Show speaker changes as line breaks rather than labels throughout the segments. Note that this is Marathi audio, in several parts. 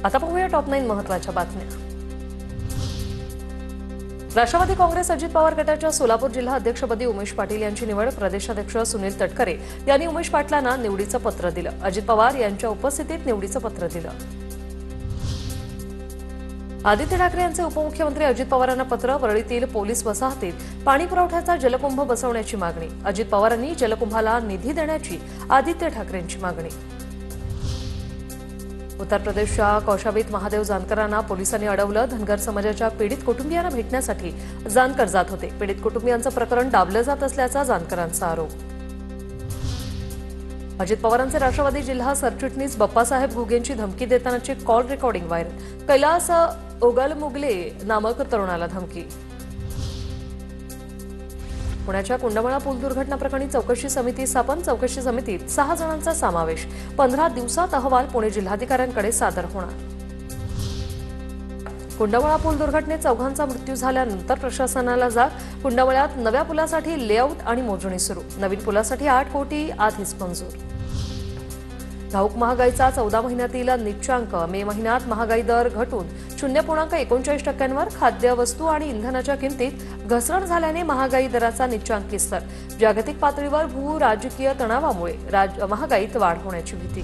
आता पाहूया टॉप 9 महत्त्वाच्या बातम्या। राष्ट्रवादी काँग्रेस अजित पवार गटाच्या सोलापूर जिल्हा अध्यक्षपदी उमेश पाटील यांची निवड। प्रदेशाध्यक्ष सुनील तटकरे यांनी उमेश पाटलांना निवडीचं पत्र दिलं। अजित पवार यांच्या उपस्थितीत निवडीचं पत्र दिलं। आदित्य ठाकरे यांचे उपमुख्यमंत्री अजित पवारांना पत्र। वरळीतील पोलीस वसाहतीत पाणी पुरवठ्याचा जलकुंभ बसवण्याची मागणी। अजित पवारांनी जलकुंभाला निधी देण्याची आदित्य ठाकरेंची मागणी। उत्तर प्रदेशच्या कौशांबीत महादेव जानकरांना पोलिसांनी अडवलं। धनगर समाजाच्या पीडित कुटुंबियांना भेटण्यासाठी जानकर जात होते। पीडित कुटुंबियांचं प्रकरण दाबलं जात असल्याचा जानकरांचा आरोप। अजित पवारांचे राष्ट्रवादी जिल्हा सरचिटणीस बाप्पासाहेब घुगेंची धमकी देतानाची कॉल रेकॉर्डिंग व्हायरल। कैलास ओगालमुगले नामक तरुणाला धमकी। पुण्याच्या कुंडमळा पूल दुर्घटना प्रकरणी चौकशी समिती स्थापन। चौकशी समितीत 6 जणांचा समावेश। 15 दिवसात अहवाल पुणे जिल्हाधिकाऱ्यांकडे सादर होणार। कुंडमळा पूल दुर्घटनेत 4 मृत्यू झाल्यानंतर प्रशासनाला जाग। कुंडमळ्यात नव्या पुलासाठी लेआउट आणि मोजणी सुरू। नवीन पुलासाठी 8 कोटी आधीच मंजूर। घाऊक महागाईचा 14 महिन्यातील निच्चांक। मे महिन्यात महागाई दर घटून 0.39%वर। खाद्यवस्तू आणि इंधनाच्या किमतीत घसरण झाल्याने महागाई दराचा निच्चांकी स्तर। जागतिक पातळीवर भू-राजकीय तणावामुळे महागाईत वाढ होण्याची भीती।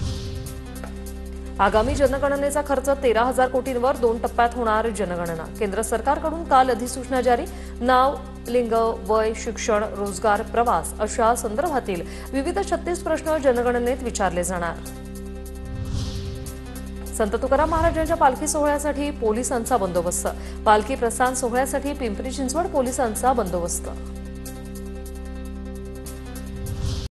आगामी जनगणनेचा खर्च 13,000 कोटींवर 2 टप्प्यात होणार जनगणना। केंद्र सरकारकडून काल अधिसूचना जारी। नाव, लिंग, वय, शिक्षण, रोजगार, प्रवास अशा संदर्भातील विविध 36 प्रश्न जनगणनेत विचारले जाणार। संत तुकाराम महाराजांच्या पालखी सोहळ्यासाठी पोलिसांचा बंदोबस्त। पालखी प्रस्थान सोहळ्यासाठी पिंपरी चिंचवड पोलिसांचा बंदोबस्त।